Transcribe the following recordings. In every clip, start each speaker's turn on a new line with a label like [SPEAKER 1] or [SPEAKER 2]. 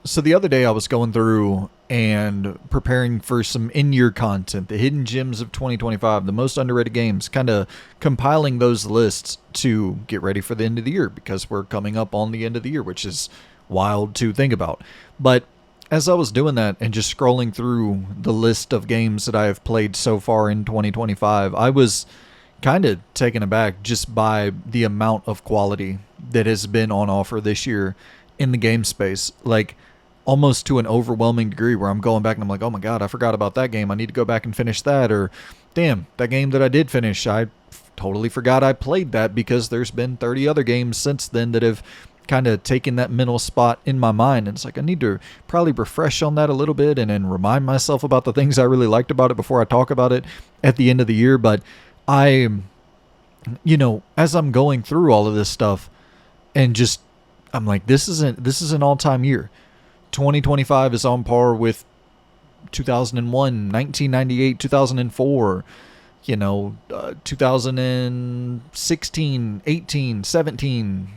[SPEAKER 1] So the other day I was going through and preparing for some in-year content, the hidden gems of 2025, the most underrated games, kind of compiling those lists to get ready for the end of the year because we're coming up on the end of the year, which is wild to think about. But as I was doing that and just scrolling through the list of games that I have played so far in 2025, I was kind of taken aback just by the amount of quality that has been on offer this year in the game space. Like, almost to an overwhelming degree where I'm going back and I'm like, oh my God, I forgot about that game. I need to go back and finish that. Or, damn, that game that I did finish, I totally forgot I played that because there's been 30 other games since then that have kind of taken that mental spot in my mind. And it's like, I need to probably refresh on that a little bit and then remind myself about the things I really liked about it before I talk about it at the end of the year. But I, as I'm going through all of this stuff and just, I'm like, this is an all-time year. 2025 is on par with 2001, 1998, 2004, 2016, 18, 17,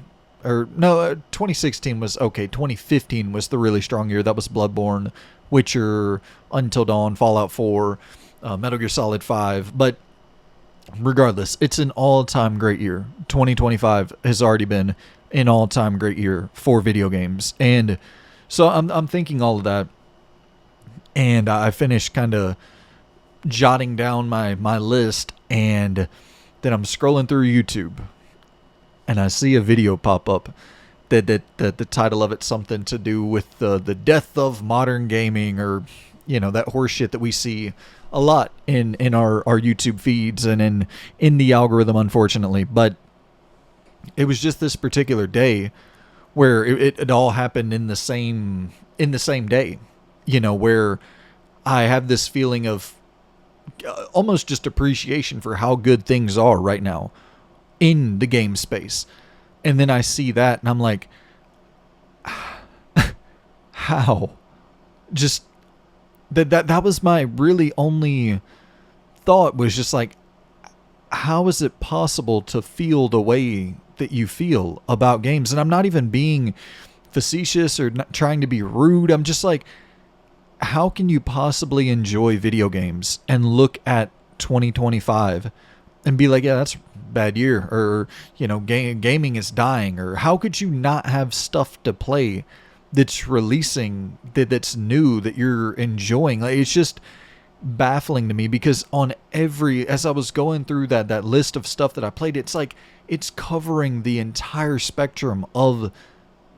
[SPEAKER 1] or no, 2016 was okay. 2015 was the really strong year. That was Bloodborne, Witcher, Until Dawn, Fallout 4, Metal Gear Solid 5. But regardless, it's an all-time great year. 2025 has already been an all-time great year for video games. And so I'm thinking all of that, and I finished kind of jotting down my list, and then I'm scrolling through YouTube, and I see a video pop up that the title of it's something to do with the death of modern gaming, or that horse shit that we see a lot in our YouTube feeds and in the algorithm, unfortunately. But it was just this particular day where it all happened in the same day, where I have this feeling of almost just appreciation for how good things are right now in the game space. And then I see that and I'm like, how? Just that was my really only thought, was just like, how is it possible to feel the way that you feel about games? And I'm not even being facetious or not trying to be rude. I'm just like, how can you possibly enjoy video games and look at 2025 and be like, yeah, that's a bad year, or gaming is dying? Or how could you not have stuff to play that's releasing, that's new, that you're enjoying? Like, it's just baffling to me, because as I was going through that list of stuff that I played, it's like it's covering the entire spectrum of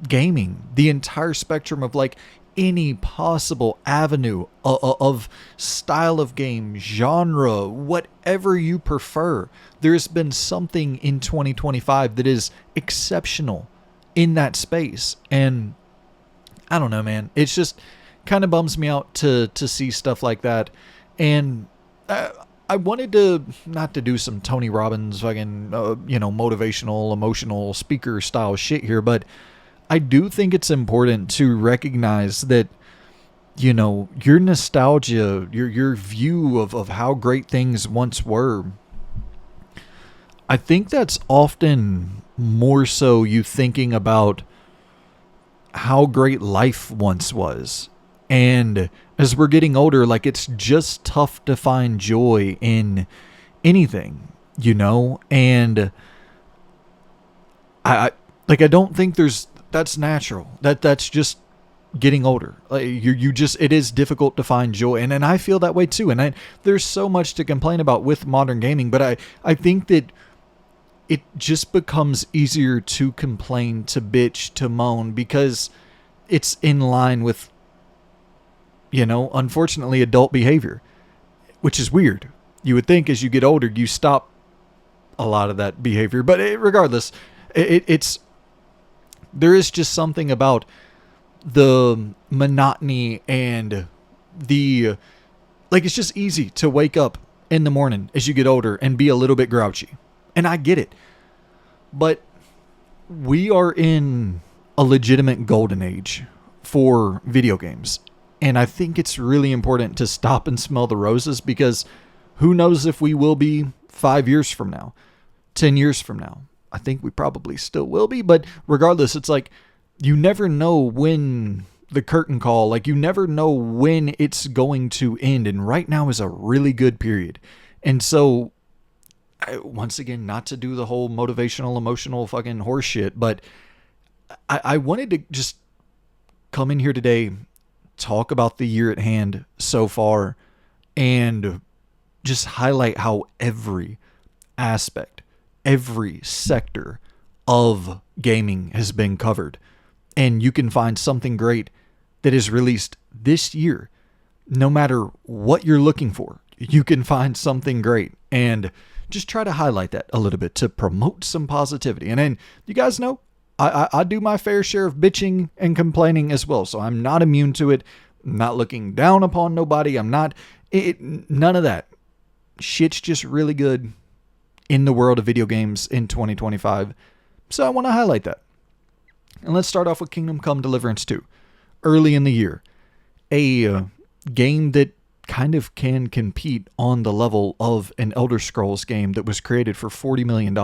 [SPEAKER 1] gaming, the entire spectrum of like any possible avenue of style of game, genre, whatever you prefer. There's been something in 2025 that is exceptional in that space. And I don't know, man, it's just kind of bums me out to see stuff like that. And I wanted to not to do some Tony Robbins fucking motivational, emotional speaker style shit here, but I do think it's important to recognize that your nostalgia, your view of how great things once were, I think that's often more so you thinking about how great life once was. And as we're getting older, like, it's just tough to find joy in anything, and I don't think that's natural. That's just getting older. Like, it is difficult to find joy. And I feel that way too. And there's so much to complain about with modern gaming, but I think that it just becomes easier to complain, to bitch, to moan, because it's in line with, unfortunately, adult behavior, which is weird. You would think as you get older, you stop a lot of that behavior. But regardless, it's there is just something about the monotony and it's just easy to wake up in the morning as you get older and be a little bit grouchy. And I get it. But we are in a legitimate golden age for video games. And I think it's really important to stop and smell the roses, because who knows if we will be 5 years from now, 10 years from now. I think we probably still will be, but regardless, it's like, you never know when the curtain call. Like, you never know when it's going to end. And right now is a really good period. And so, once again, not to do the whole motivational, emotional fucking horse shit, but I wanted to just come in here today, talk about the year at hand so far, and just highlight how every aspect, every sector of gaming has been covered. And you can find something great that is released this year. No matter what you're looking for, you can find something great. And just try to highlight that a little bit to promote some positivity. And then, you guys know, I do my fair share of bitching and complaining as well. So I'm not immune to it. I'm not looking down upon nobody. I'm not... none of that. Shit's just really good in the world of video games in 2025. So I want to highlight that. And let's start off with Kingdom Come Deliverance 2. Early in the year. A game that kind of can compete on the level of an Elder Scrolls game that was created for $40 million.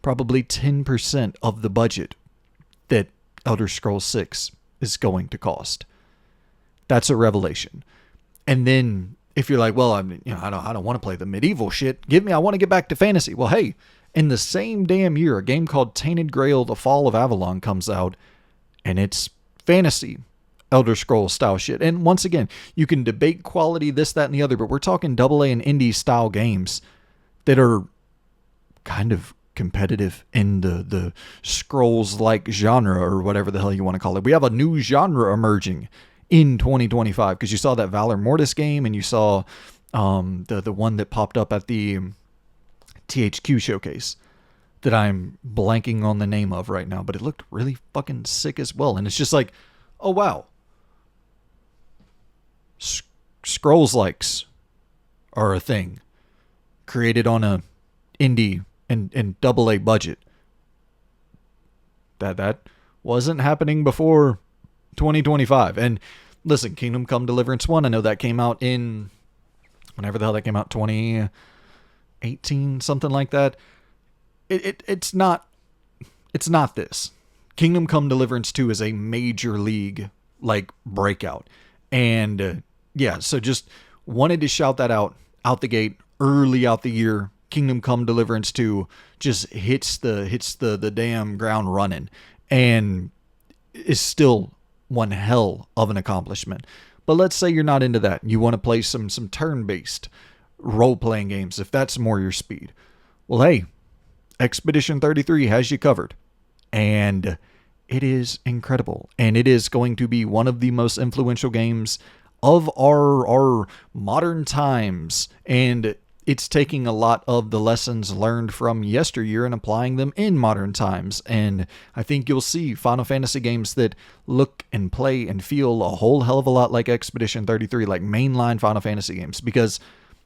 [SPEAKER 1] Probably 10% of the budget that Elder Scrolls 6 is going to cost. That's a revelation. And then if you're like, well, I don't want to play the medieval shit. I want to get back to fantasy. Well, hey, in the same damn year, a game called Tainted Grail: The Fall of Avalon comes out, and it's fantasy Elder Scrolls style shit. And once again, you can debate quality, this, that, and the other, but we're talking AA and indie style games that are kind of competitive in the Scrolls-like genre, or whatever the hell you want to call it. We have a new genre emerging in 2025, because you saw that Valor Mortis game, and you saw the one that popped up at the THQ showcase that I'm blanking on the name of right now, but it looked really fucking sick as well. And it's just like, oh wow, Scrolls likes are a thing created on a indie and AA budget. That wasn't happening before 2025. And listen, Kingdom Come Deliverance 1, I know that came out in whenever the hell that came out, 2018, something like that. It's not this. Kingdom Come Deliverance 2 is a major league like breakout. And yeah, so just wanted to shout that out the gate early out the year. Kingdom Come Deliverance 2 just hits the damn ground running, and is still one hell of an accomplishment. But let's say you're not into that. You want to play some turn-based role-playing games, if that's more your speed. Well, hey, Expedition 33 has you covered. And it is incredible. And it is going to be one of the most influential games of our modern times. And it's taking a lot of the lessons learned from yesteryear and applying them in modern times. And I think you'll see Final Fantasy games that look and play and feel a whole hell of a lot like Expedition 33, like mainline Final Fantasy games, because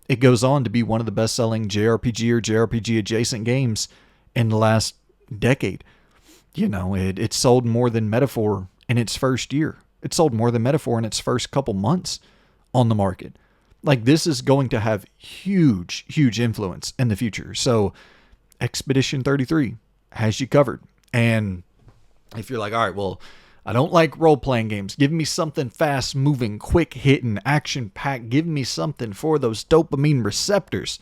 [SPEAKER 1] it goes on to be one of the best-selling JRPG or JRPG adjacent games in the last decade. You know, it sold more than Metaphor in its first year. It sold more than Metaphor in its first couple months on the market. Like, this is going to have huge, huge influence in the future. So Expedition 33 has you covered. And if you're like, all right, well, I don't like role-playing games. Give me something fast-moving, quick-hitting, action-packed. Give me something for those dopamine receptors.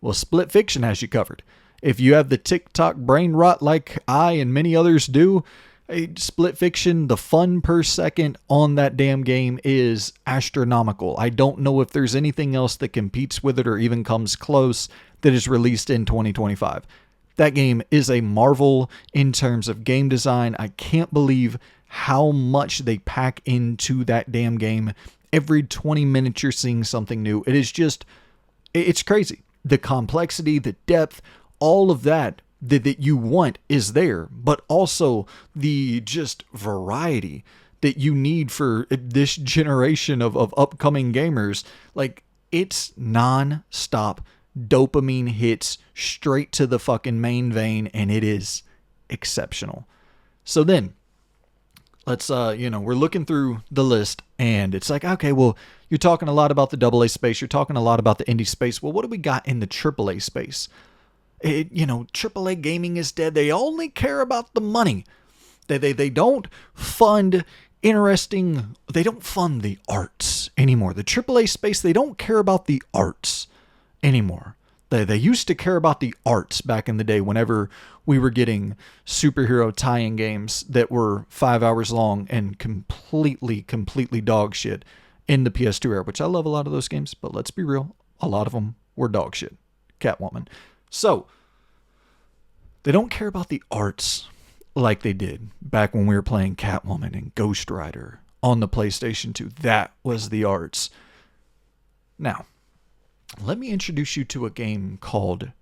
[SPEAKER 1] Well, Split Fiction has you covered. If you have the TikTok brain rot like I and many others do, Split Fiction, the fun per second on that damn game is astronomical. I don't know if there's anything else that competes with it or even comes close that is released in 2025. That game is a marvel in terms of game design. I can't believe how much they pack into that damn game. Every 20 minutes you're seeing something new. It is just, it's crazy. The complexity, the depth, all of that you want is there, but also the just variety that you need for this generation of upcoming gamers. Like, it's non-stop dopamine hits straight to the fucking main vein, and it is exceptional. So then, let's, we're looking through the list, and it's like, okay, well, you're talking a lot about the AA space, you're talking a lot about the indie space. Well, what do we got in the AAA space? AAA gaming is dead. They only care about the money. They don't fund interesting. They don't fund the arts anymore. The AAA space, they don't care about the arts anymore. They used to care about the arts back in the day whenever we were getting superhero tie-in games that were 5 hours long and completely dog shit in the PS2 era, which I love a lot of those games, but let's be real, a lot of them were dog shit. Catwoman. So, they don't care about the arts like they did back when we were playing Catwoman and Ghost Rider on the PlayStation 2. That was the arts. Now, let me introduce you to a game called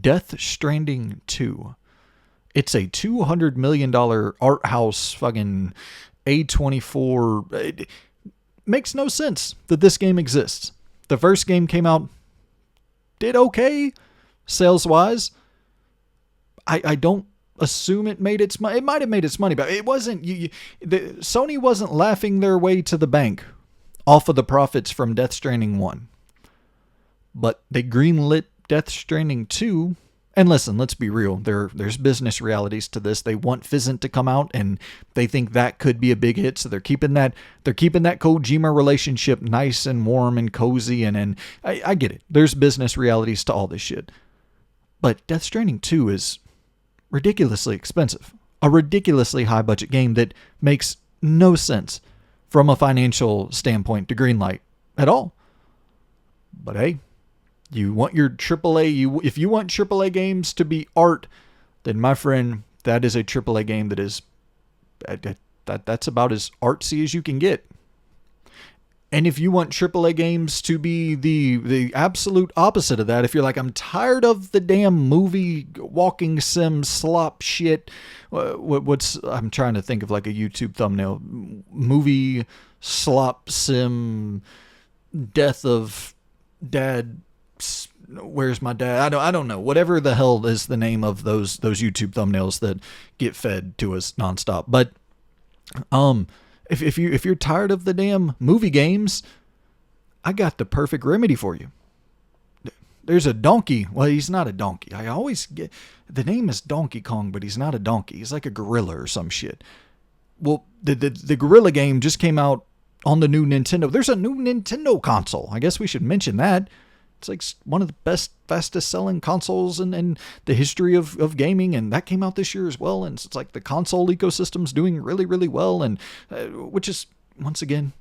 [SPEAKER 1] Death Stranding 2. It's a $200 million art house fucking A24. It makes no sense that this game exists. The first game came out, did okay sales-wise. I don't assume it made its money. It might have made its money, but it wasn't. Sony wasn't laughing their way to the bank off of the profits from Death Stranding 1. But they greenlit Death Stranding 2. And listen, let's be real. There's business realities to this. They want Fizzant to come out, and they think that could be a big hit. So they're keeping that Kojima relationship nice and warm and cozy. And I get it. There's business realities to all this shit. But Death Stranding 2 is ridiculously expensive. A ridiculously high budget game that makes no sense from a financial standpoint to greenlight at all. But hey, you want your AAA, if you want AAA games to be art, then my friend, that is a AAA game that is, that's about as artsy as you can get. And if you want AAA games to be the absolute opposite of that, if you're like, I'm tired of the damn movie walking sim slop shit, I'm trying to think of like a YouTube thumbnail, movie slop sim, death of dad, where's my dad? I don't know. Whatever the hell is the name of those YouTube thumbnails that get fed to us nonstop. But if you're tired of the damn movie games, I got the perfect remedy for you. There's a donkey. Well, he's not a donkey. I always get the name is Donkey Kong, but he's not a donkey. He's like a gorilla or some shit. Well, the gorilla game just came out on the new Nintendo. There's a new Nintendo console. I guess we should mention that. It's like one of the fastest selling consoles in the history of gaming, and that came out this year as well. And it's like the console ecosystem's doing really, really well, and which is, once again,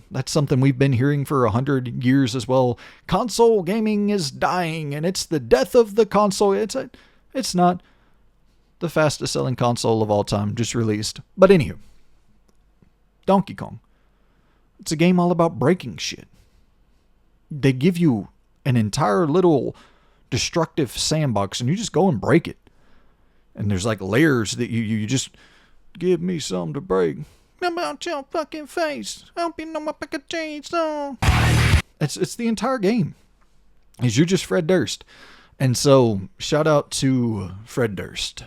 [SPEAKER 1] that's something we've been hearing for 100 years as well. Console gaming is dying, and it's the death of the console. It's not. The fastest selling console of all time just released. But anywho, Donkey Kong. It's a game all about breaking shit. They give you an entire little destructive sandbox, and you just go and break it. And there's like layers that you just give me something to break. About your fucking face. I hope you know my fucking chainsaw. It's the entire game. Is you're just Fred Durst. And so shout out to Fred Durst.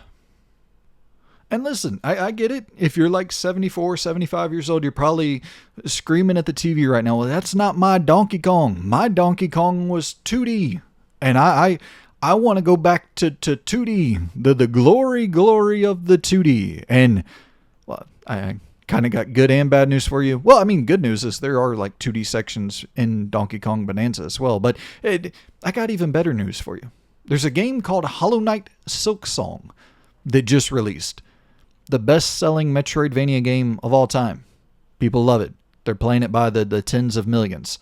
[SPEAKER 1] And listen, I get it. If you're like 74, 75 years old, you're probably screaming at the TV right now. Well, that's not my Donkey Kong. My Donkey Kong was 2D. And I want to go back to 2D. The glory of the 2D. And, well, I kind of got good and bad news for you. Well, I mean, good news is there are like 2D sections in Donkey Kong Bonanza as well. But I got even better news for you. There's a game called Hollow Knight Silksong that just released. The best-selling Metroidvania game of all time. People love it. They're playing it by the tens of millions.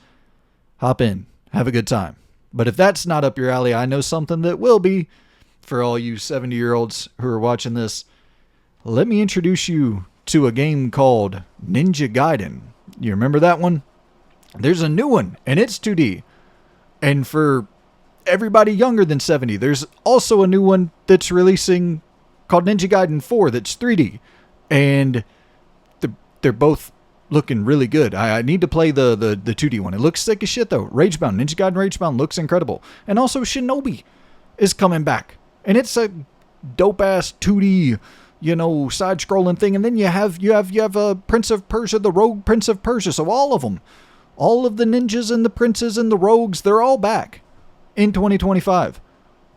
[SPEAKER 1] Hop in. Have a good time. But if that's not up your alley, I know something that will be. For all you 70-year-olds who are watching this, let me introduce you to a game called Ninja Gaiden. You remember that one? There's a new one, and it's 2D. And for everybody younger than 70, there's also a new one that's releasing called Ninja Gaiden 4 that's 3D. And they're both looking really good. I need to play the 2D one. It looks sick as shit though. Ragebound, Ninja Gaiden Ragebound looks incredible. And also Shinobi is coming back. And it's a dope ass 2D, side scrolling thing. And then you have Prince of Persia, the Rogue Prince of Persia. So all of them, all of the ninjas and the princes and the rogues, they're all back in 2025.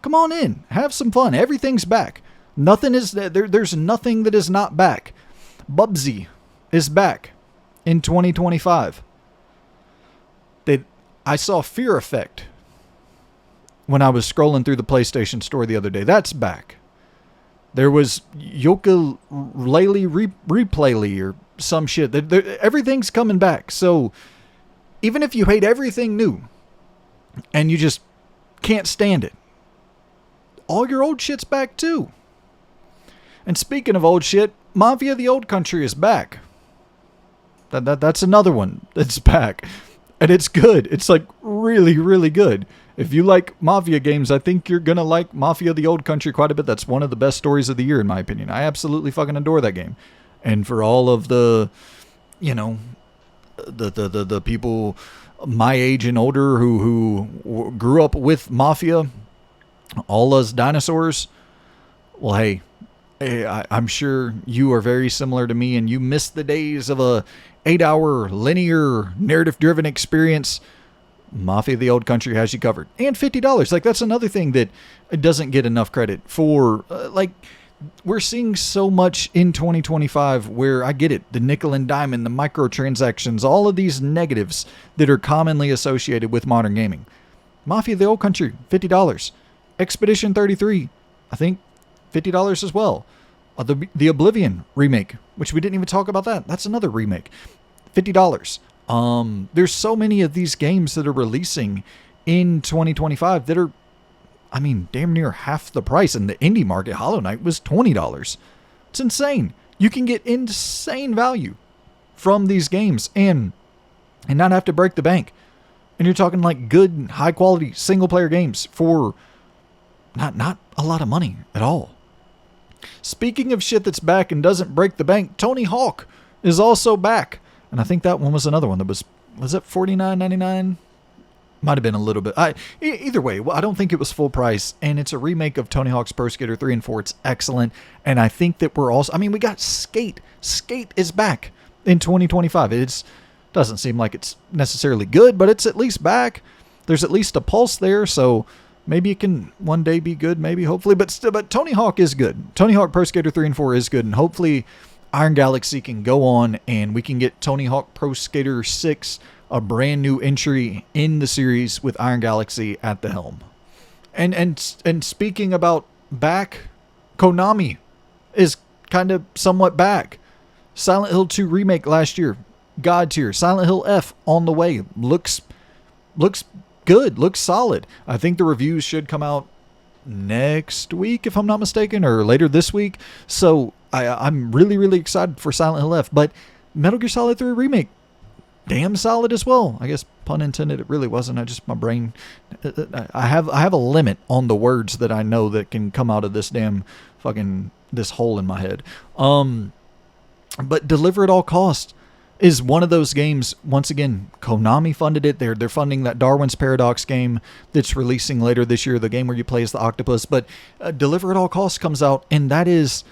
[SPEAKER 1] Come on in, have some fun. Everything's back. Nothing is there's nothing that is not back. Bubsy is back in 2025. I saw Fear Effect when I was scrolling through the PlayStation Store the other day. That's back. There was Yooka-Laylee Replayly or some shit. Everything's coming back. So even if you hate everything new and you just can't stand it, all your old shit's back too. And speaking of old shit, Mafia the Old Country is back. That's another one that's back. And it's good. It's like really, really good. If you like Mafia games, I think you're going to like Mafia the Old Country quite a bit. That's one of the best stories of the year, in my opinion. I absolutely fucking adore that game. And for all of the, the people my age and older who grew up with Mafia, all us dinosaurs, well, hey, I'm sure you are very similar to me, and you miss the days of a 8-hour linear narrative-driven experience. Mafia the Old Country has you covered. And $50. Like, that's another thing that doesn't get enough credit for. We're seeing so much in 2025 where, I get it, the nickel and diamond, the microtransactions, all of these negatives that are commonly associated with modern gaming. Mafia the Old Country, $50. Expedition 33, I think $50 as well. The Oblivion remake, which we didn't even talk about that. That's another remake. $50. There's so many of these games that are releasing in 2025 that are, damn near half the price. In the indie market, Hollow Knight was $20. It's insane. You can get insane value from these games and not have to break the bank. And you're talking like good, high quality single player games for not a lot of money at all. Speaking of shit that's back and doesn't break the bank, Tony Hawk is also back. And I think that one was another one that was it $49.99? Might have been a little bit. Either way, I don't think it was full price. And it's a remake of Tony Hawk's Pro Skater 3 and 4. It's excellent. And I think that we're also, we got Skate. Skate is back in 2025. It doesn't seem like it's necessarily good, but it's at least back. There's at least a pulse there, so maybe it can one day be good, maybe, hopefully. But Tony Hawk is good. Tony Hawk Pro Skater 3 and 4 is good. And hopefully Iron Galaxy can go on and we can get Tony Hawk Pro Skater 6, a brand new entry in the series with Iron Galaxy at the helm. And speaking about back, Konami is kind of somewhat back. Silent Hill 2 remake last year, God tier. Silent Hill F on the way. Looks good, looks solid. I think the reviews should come out next week, if I'm not mistaken, or later this week. So I'm really, really excited for Silent Hill F. But Metal Gear Solid 3 remake, damn solid as well. I guess, pun intended, it really wasn't. My brain, I have a limit on the words that I know that can come out of this this hole in my head. But Deliver at All Costs is one of those games. Once again, Konami funded it. They're funding that Darwin's Paradox game that's releasing later this year, the game where you play as the octopus. But Deliver at All Costs comes out, and that is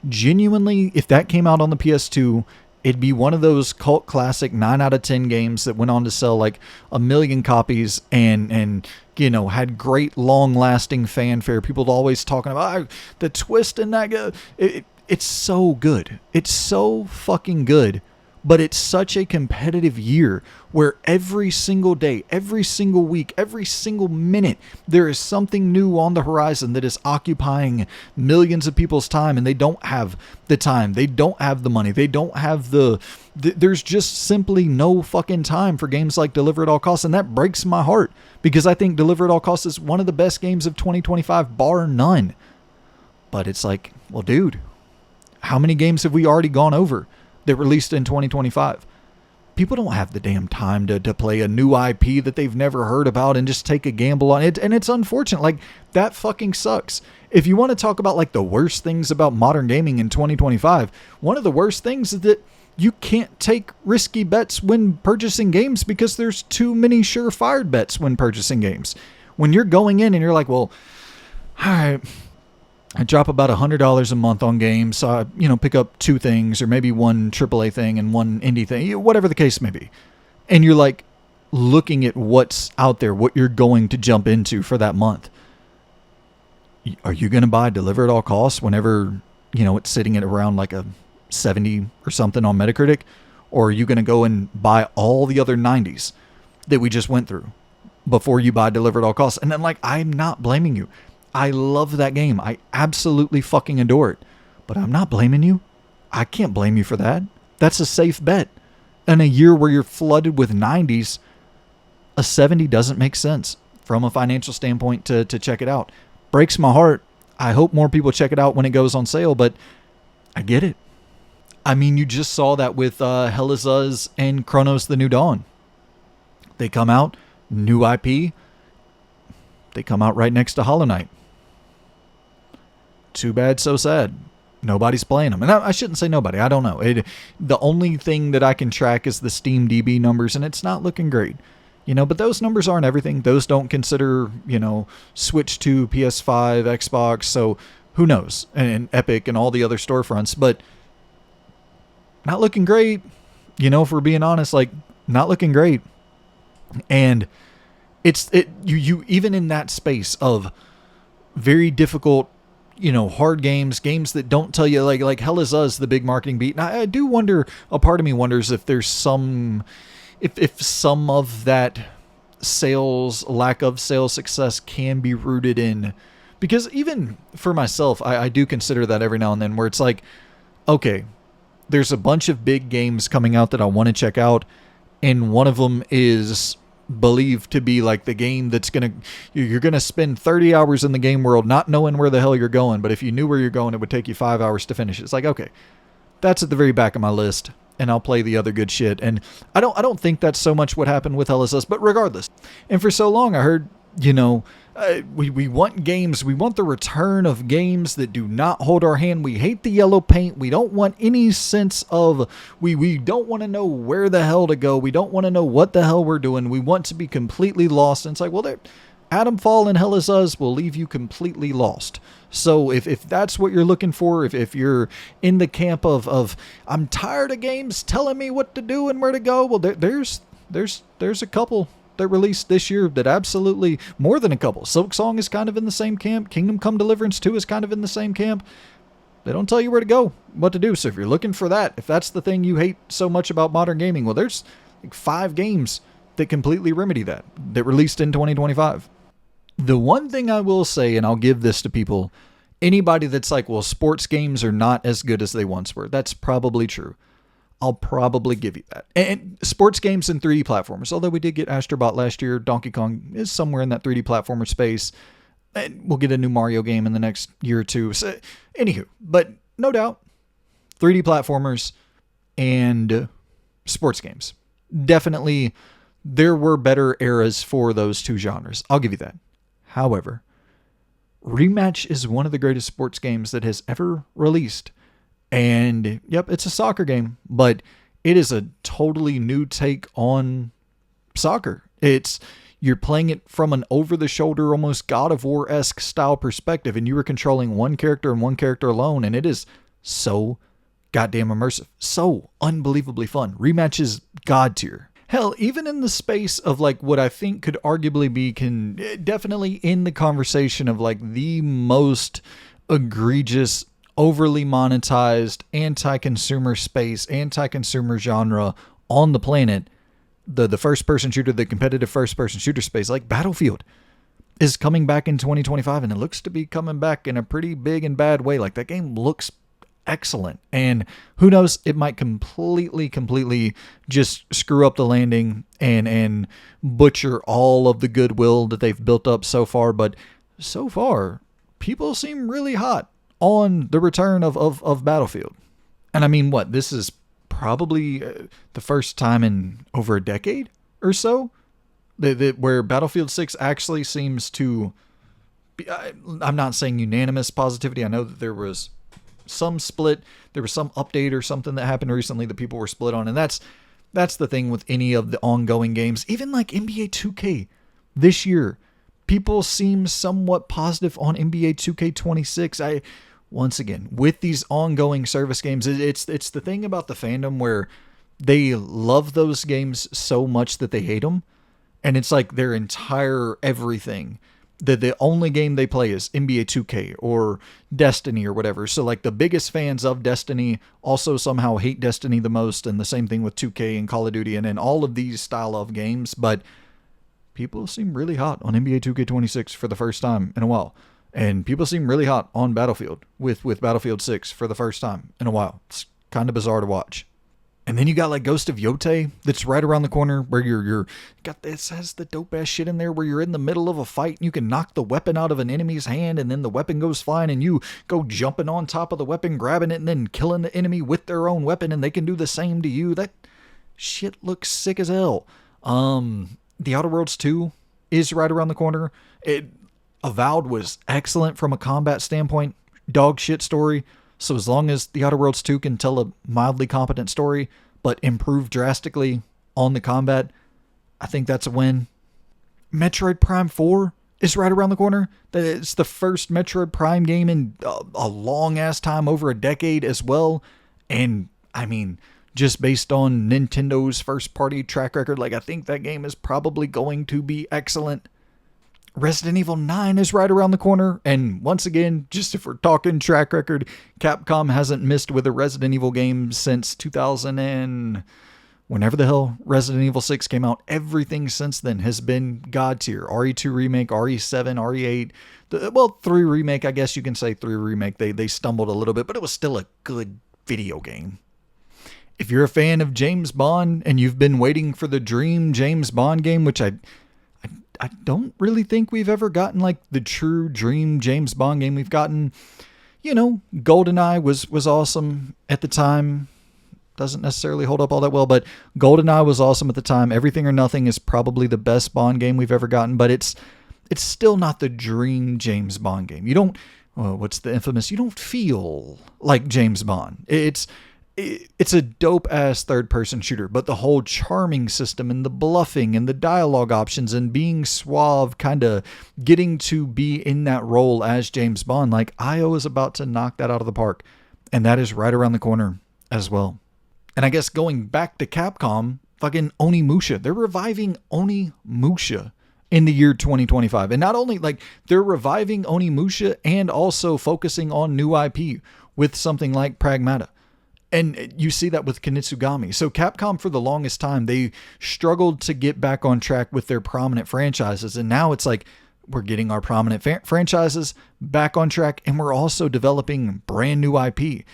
[SPEAKER 1] genuinely, if that came out on the PS2, it'd be one of those cult classic 9 out of 10 games that went on to sell like 1 million copies and had great long-lasting fanfare. People always talking about the twist in that. It's so good. It's so fucking good. But it's such a competitive year where every single day, every single week, every single minute, there is something new on the horizon that is occupying millions of people's time, and they don't have the time. They don't have the money. They don't have there's just simply no fucking time for games like Deliver at All Costs, and that breaks my heart because I think Deliver at All Costs is one of the best games of 2025, bar none. But it's like, well, dude, how many games have we already gone over that released in 2025? People don't have the damn time to play a new IP that they've never heard about and just take a gamble on it. And it's unfortunate. Like, that fucking sucks. If you want to talk about like the worst things about modern gaming in 2025, one of the worst things is that you can't take risky bets when purchasing games because there's too many surefire bets when purchasing games. When you're going in and you're like, well, all right, I drop about $100 a month on games. So I, pick up 2 things or maybe 1 AAA thing and 1 indie thing, whatever the case may be. And you're like looking at what's out there, what you're going to jump into for that month. Are you going to buy Deliver at All Costs whenever, it's sitting at around like a 70 or something on Metacritic? Or are you going to go and buy all the other 90s that we just went through before you buy Deliver at All Costs? And then, like, I'm not blaming you. I love that game. I absolutely fucking adore it. But I'm not blaming you. I can't blame you for that. That's a safe bet. In a year where you're flooded with 90s, a 70 doesn't make sense from a financial standpoint to check it out. Breaks my heart. I hope more people check it out when it goes on sale, but I get it. I mean, you just saw that with Hell is Us and Chronos The New Dawn. They come out, new IP. They come out right next to Hollow Knight. Too bad, so sad. Nobody's playing them. And I shouldn't say nobody. I don't know. The only thing that I can track is the Steam DB numbers, and it's not looking great. But those numbers aren't everything. Those don't consider, Switch 2, PS5, Xbox. So who knows? And Epic and all the other storefronts. But not looking great. If we're being honest, like, not looking great. And you even in that space of very difficult, hard games that don't tell you, like Hell is Us, the big marketing beat. And I do wonder, a part of me wonders if there's if some of that lack of sales success can be rooted in, because even for myself, I do consider that every now and then, where it's like, okay, there's a bunch of big games coming out that I want to check out, and one of them is believed to be like the game that's you're gonna spend 30 hours in the game world not knowing where the hell you're going, but if you knew where you're going, it would take you 5 hours to finish. It's like, okay, that's at the very back of my list, and I'll play the other good shit. And I don't think that's so much what happened with Hell is Us, but regardless. And for so long I heard, we want games, we want the return of games that do not hold our hand. We hate the yellow paint. We don't want any sense of, we don't want to know where the hell to go. We don't want to know what the hell we're doing. We want to be completely lost. And it's like, well, Adamfall and Hell is Us will leave you completely lost. So if that's what you're looking for, if you're in the camp of I'm tired of games telling me what to do and where to go, well, there's a couple that released this year that absolutely, more than a couple. Silksong is kind of in the same camp. Kingdom Come Deliverance 2 is kind of in the same camp. They don't tell you where to go, what to do. So if you're looking for that, if that's the thing you hate so much about modern gaming, well, there's like 5 games that completely remedy that released in 2025. The one thing I will say, and I'll give this to people, anybody that's like, well, sports games are not as good as they once were. That's probably true. I'll probably give you that. And sports games and 3D platformers, although we did get Astrobot last year, Donkey Kong is somewhere in that 3D platformer space. And we'll get a new Mario game in the next year or two. So, anywho, but no doubt, 3D platformers and sports games. Definitely, there were better eras for those two genres. I'll give you that. However, Rematch is one of the greatest sports games that has ever released. And, yep, it's a soccer game, but it is a totally new take on soccer. You're playing it from an over-the-shoulder, almost God of War-esque style perspective, and you were controlling one character and one character alone, and it is so goddamn immersive. So unbelievably fun. Rematch is God tier. Hell, even in the space of like what I think could arguably be definitely in the conversation of like the most egregious, overly monetized, anti-consumer space, anti-consumer genre on the planet, the first-person shooter, the competitive first-person shooter space, like Battlefield, is coming back in 2025, and it looks to be coming back in a pretty big and bad way. Like, that game looks excellent, and who knows, it might completely just screw up the landing and butcher all of the goodwill that they've built up so far, but so far, people seem really hot on the return of Battlefield. And I mean, this is probably the first time in over a decade or so where Battlefield 6 actually seems to be, I'm not saying unanimous positivity. I know that there was some split, there was some update or something that happened recently that people were split on, and that's the thing with any of the ongoing games. Even like NBA 2K this year, people seem somewhat positive on NBA 2K26. Once again, with these ongoing service games, it's the thing about the fandom where they love those games so much that they hate them. And it's like their entire everything the only game they play is NBA 2K or Destiny or whatever. So like the biggest fans of Destiny also somehow hate Destiny the most, and the same thing with 2K and Call of Duty and all of these style of games. But people seem really hot on NBA 2K26 for the first time in a while. And people seem really hot on Battlefield with Battlefield 6 for the first time in a while. It's kind of bizarre to watch. And then you got like Ghost of Yotei that's right around the corner where you're got this has the dope ass shit in there where you're in the middle of a fight and you can knock the weapon out of an enemy's hand and then the weapon goes flying and you go jumping on top of the weapon, grabbing it and then killing the enemy with their own weapon and they can do the same to you. That shit looks sick as hell. The Outer Worlds 2 is right around the corner. Avowed was excellent from a combat standpoint. Dog shit story. So as long as the Outer Worlds 2 can tell a mildly competent story, but improve drastically on the combat, I think that's a win. Metroid Prime 4 is right around the corner. It's the first Metroid Prime game in a long-ass time, over a decade as well. And, I mean, just based on Nintendo's first-party track record, like I think that game is probably going to be excellent. Resident Evil 9 is right around the corner, and once again, just if we're talking track record, Capcom hasn't missed with a Resident Evil game since 2000 and whenever the hell Resident Evil 6 came out. Everything since then has been god tier. RE2 remake, RE7, RE8, 3 remake, I guess you can say 3 remake. They stumbled a little bit, but it was still a good video game. If you're a fan of James Bond and you've been waiting for the dream James Bond game, which I don't really think we've ever gotten like the true dream James Bond game. We've gotten, GoldenEye was awesome at the time. Doesn't necessarily hold up all that well, but GoldenEye was awesome at the time. Everything or Nothing is probably the best Bond game we've ever gotten, but it's still not the dream James Bond game. You don't, what's the infamous, you don't feel like James Bond. It's a dope-ass third-person shooter, but the whole charming system and the bluffing and the dialogue options and being suave, kind of getting to be in that role as James Bond, like IO is about to knock that out of the park, and that is right around the corner as well. And I guess going back to Capcom, fucking Onimusha. They're reviving Onimusha in the year 2025. And not only, like, they're reviving Onimusha and also focusing on new IP with something like Pragmata. And you see that with Kunitsugami. So Capcom, for the longest time, they struggled to get back on track with their prominent franchises. And now it's like, we're getting our prominent franchises back on track. And we're also developing brand new IP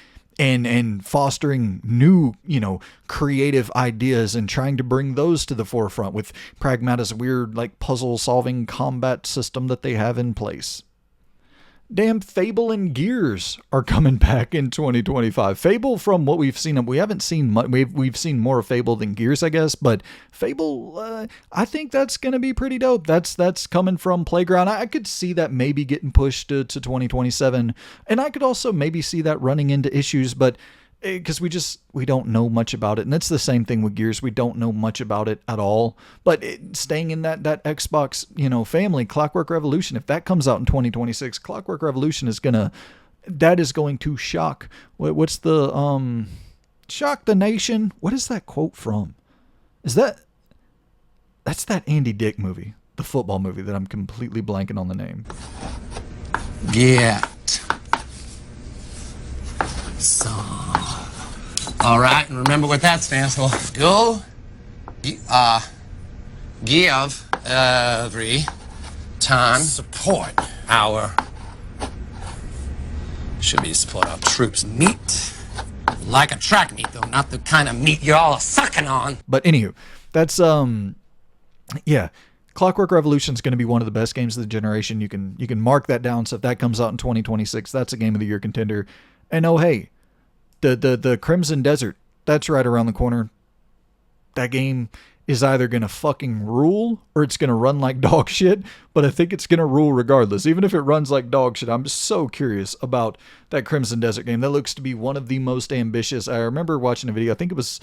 [SPEAKER 1] and fostering new, creative ideas and trying to bring those to the forefront with Pragmata's weird, like, puzzle-solving combat system that they have in place. Damn, Fable and Gears are coming back in 2025. Fable, from what we've seen, we haven't seen much. We've seen more of Fable than Gears, I guess. But Fable, I think that's going to be pretty dope. That's coming from Playground. I could see that maybe getting pushed to 2027. And I could also maybe see that running into issues. But because we don't know much about it. And it's the same thing with Gears. We don't know much about it at all. But staying in that Xbox, family, Clockwork Revolution, if that comes out in 2026, Clockwork Revolution is going to shock. What's the, shock the nation? What is that quote from? That's that Andy Dick movie, the football movie that I'm completely blanking on the name.
[SPEAKER 2] Get. So. All right, and remember what that stands for. Go, give every time support our, should be support our troops. Meat, like a track meet, though, not the kind of meat you're all sucking on.
[SPEAKER 1] But anywho, that's, Clockwork Revolution is going to be one of the best games of the generation. You can mark that down. So if that comes out in 2026, that's a Game of the Year contender. And oh, hey, the Crimson Desert, that's right around the corner. That game is either going to fucking rule or it's going to run like dog shit, but I think it's going to rule regardless. Even if it runs like dog shit, I'm so curious about that Crimson Desert game. That looks to be one of the most ambitious. I remember watching a video, I think it was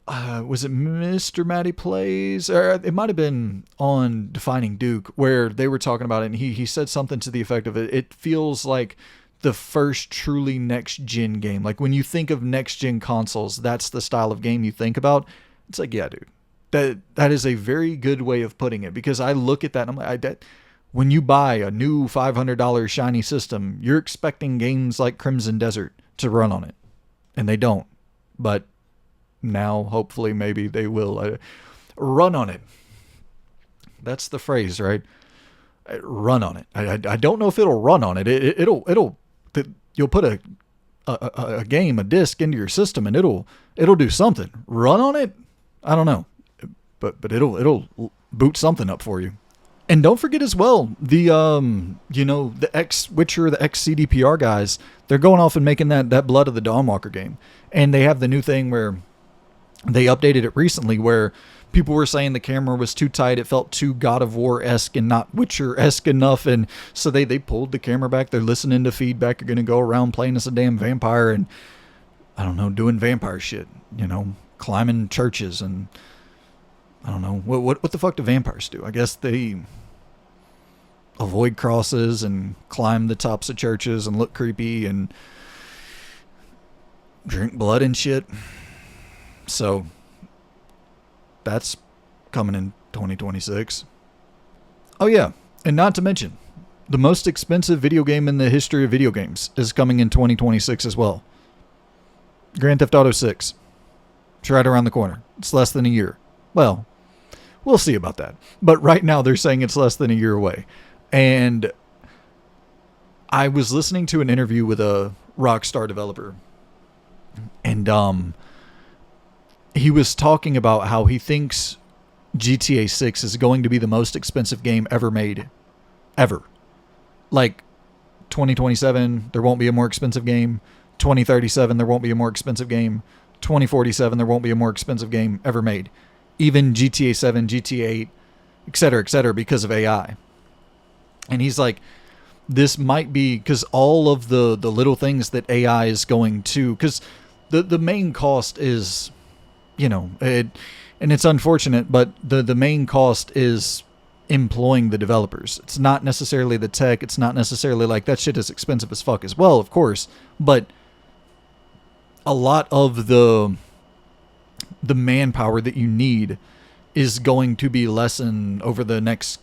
[SPEAKER 1] it Mr. Matty Plays? Or it might have been on Defining Duke, where they were talking about it, and he said something to the effect of it feels like the first truly next-gen game. Like, when you think of next-gen consoles, that's the style of game you think about. It's like, yeah, dude. That is a very good way of putting it, because I look at that and I'm like, When you buy a new $500 shiny system, you're expecting games like Crimson Desert to run on it. And they don't. But now, hopefully, maybe they will run on it. That's the phrase, right? Run on it. I don't know if it'll run on it. You'll put a game, a disc into your system, and it'll do something. Run on it? I don't know, but it'll boot something up for you. And don't forget as well, the ex-Witcher, the ex-CDPR guys, they're going off and making that Blood of the Dawnwalker game. And they have the new thing where they updated it recently where people were saying the camera was too tight. It felt too God of War-esque and not Witcher-esque enough. And so they pulled the camera back. They're listening to feedback. You're going to go around playing as a damn vampire and, I don't know, doing vampire shit, climbing churches and, I don't know, what the fuck do vampires do? I guess they avoid crosses and climb the tops of churches and look creepy and drink blood and shit. So that's coming in 2026. Oh yeah, and not to mention, the most expensive video game in the history of video games is coming in 2026 as well. Grand Theft Auto 6. It's right around the corner. It's less than a year. Well, we'll see about that. But right now they're saying it's less than a year away. And I was listening to an interview with a Rockstar developer. And he was talking about how he thinks GTA 6 is going to be the most expensive game ever made. Ever. Like 2027, there won't be a more expensive game. 2037, there won't be a more expensive game. 2047, there won't be a more expensive game ever made. Even GTA 7, GTA 8, etc., because of AI. And he's like, this might be because all of the little things that AI is going to, because the main cost is, and it's unfortunate, but the main cost is employing the developers. It's not necessarily the tech. It's not necessarily like that shit is expensive as fuck as well, of course. But a lot of the manpower that you need is going to be lessened over the next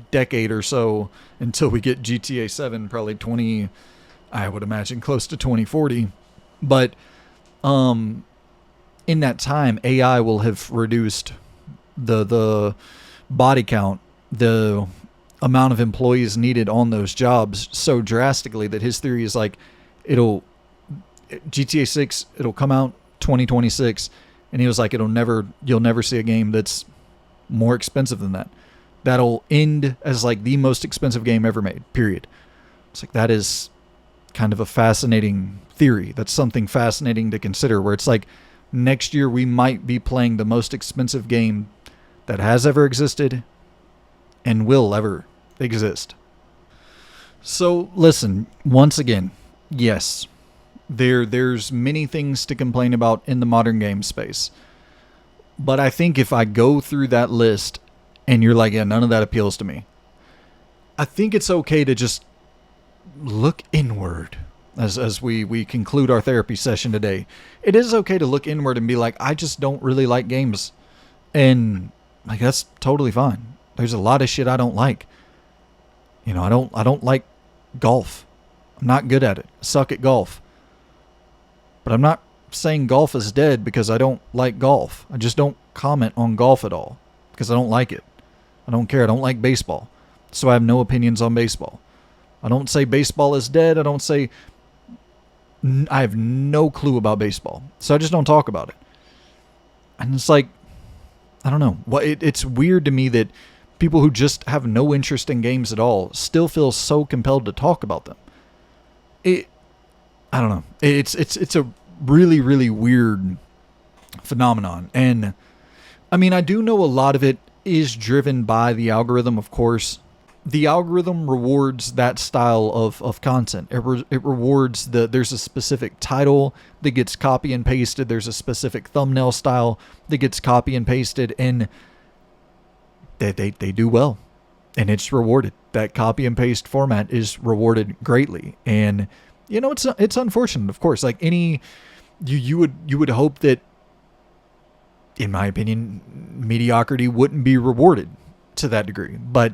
[SPEAKER 1] decade or so until we get GTA 7, probably I would imagine close to 2040. But in that time, AI will have reduced the body count, the amount of employees needed on those jobs so drastically that his theory is like GTA 6, it'll come out 2026, and he was like, you'll never see a game that's more expensive than that. That'll end as like the most expensive game ever made, period. It's like, that is kind of a fascinating theory. That's something fascinating to consider, where it's like next year we might be playing the most expensive game that has ever existed and will ever exist. So listen, once again, yes, there's many things to complain about in the modern game space. But I think if I go through that list and you're like, yeah, none of that appeals to me, I think it's okay to just look inward as we conclude our therapy session today. It is okay to look inward and be like, I just don't really like games. And like, that's totally fine. There's a lot of shit I don't like. I don't like golf. I'm not good at it. I suck at golf. But I'm not saying golf is dead because I don't like golf. I just don't comment on golf at all because I don't like it. I don't care. I don't like baseball. So I have no opinions on baseball. I don't say baseball is dead. I don't say... I have no clue about baseball. So I just don't talk about it. And it's like, I don't know. It's weird to me that people who just have no interest in games at all still feel so compelled to talk about them. I don't know. It's a really, really weird phenomenon. And I mean, I do know a lot of it is driven by the algorithm, of course. The algorithm rewards that style of content. It rewards there's a specific title that gets copy and pasted. There's a specific thumbnail style that gets copy and pasted, and they do well. And it's rewarded. That copy and paste format is rewarded greatly. And it's unfortunate, of course. Like you would hope that, in my opinion, mediocrity wouldn't be rewarded to that degree. But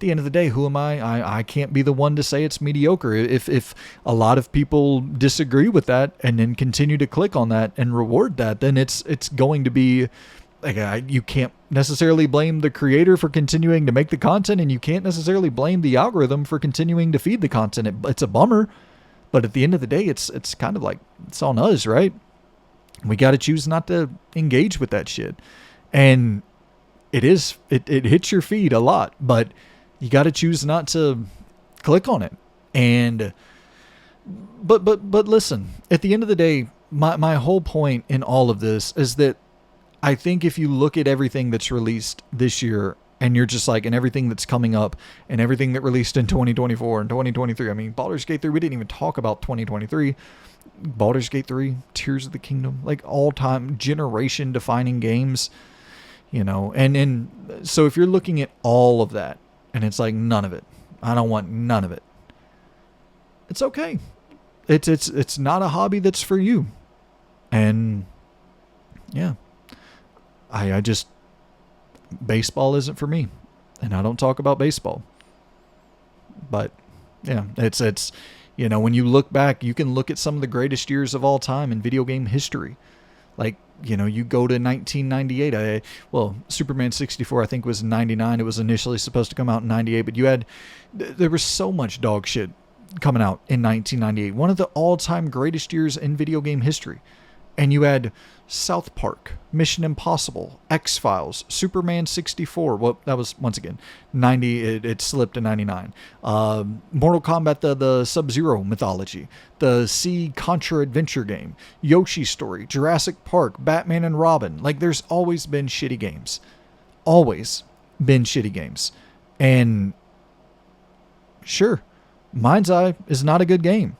[SPEAKER 1] the end of the day, who am I can't be the one to say it's mediocre. If a lot of people disagree with that and then continue to click on that and reward that, then it's going to be like, you can't necessarily blame the creator for continuing to make the content, and you can't necessarily blame the algorithm for continuing to feed the content. It's a bummer, but at the end of the day, it's kind of like, it's on us, right? We got to choose not to engage with that shit. And it hits your feed a lot, but you got to choose not to click on it. And but listen, at the end of the day, my whole point in all of this is that I think if you look at everything that's released this year, and you're just like, and everything that's coming up, and everything that released in 2024 and 2023. I mean, Baldur's Gate 3, we didn't even talk about 2023. Baldur's Gate 3, Tears of the Kingdom, like all-time generation-defining games, you know. And so if you're looking at all of that, and it's like, none of it, I don't want none of it, it's okay. It's not a hobby that's for you. And yeah, I just, baseball isn't for me, and I don't talk about baseball. But yeah, it's you know, when you look back, you can look at some of the greatest years of all time in video game history. Like, you know, you go to 1998. Superman 64, I think, was 99. It was initially supposed to come out in 98, but there was so much dog shit coming out in 1998. One of the all-time greatest years in video game history. And you had South Park, Mission Impossible, X-Files, Superman 64. Well, that was, once again, 90. It slipped to 99. Mortal Kombat, the Sub-Zero mythology, the Sea Contra adventure game, Yoshi's Story, Jurassic Park, Batman and Robin. Like, there's always been shitty games. Always been shitty games. And sure, Mind's Eye is not a good game.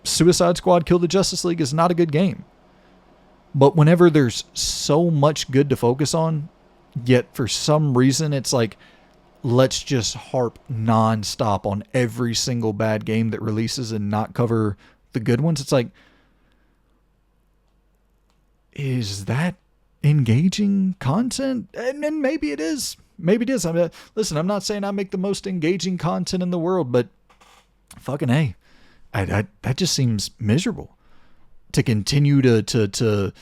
[SPEAKER 1] Suicide Squad Kill the Justice League is not a good game. But whenever there's so much good to focus on, yet for some reason it's like, let's just harp nonstop on every single bad game that releases and not cover the good ones. It's like, is that engaging content? And maybe it is. Maybe it is. Listen, I'm not saying I make the most engaging content in the world, but fucking A. That just seems miserable to continue to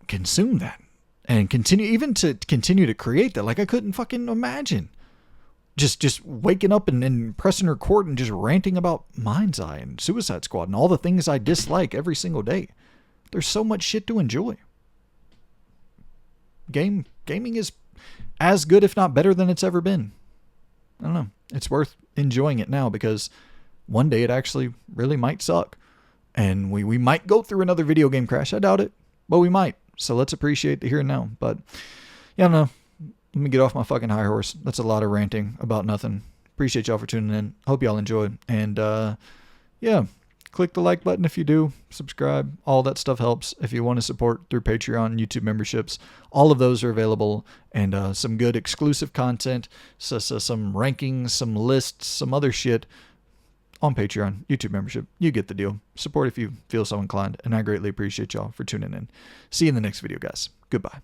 [SPEAKER 1] consume that and continue to create that. Like, I couldn't fucking imagine just waking up and pressing record and just ranting about Mind's Eye and Suicide Squad and all the things I dislike every single day. There's so much shit to enjoy. Gaming is as good, if not better, than it's ever been. I don't know. It's worth enjoying it now, because one day it actually really might suck. And we might go through another video game crash. I doubt it, but we might. So let's appreciate the here and now. But yeah, I don't know. Let me get off my fucking high horse. That's a lot of ranting about nothing. Appreciate y'all for tuning in. Hope y'all enjoy. And yeah, click the like button if you do. Subscribe. All that stuff helps. If you want to support through Patreon, YouTube memberships, all of those are available. And some good exclusive content. So some rankings, some lists, some other shit on Patreon, YouTube membership. You get the deal. Support if you feel so inclined, and I greatly appreciate y'all for tuning in. See you in the next video, guys. Goodbye.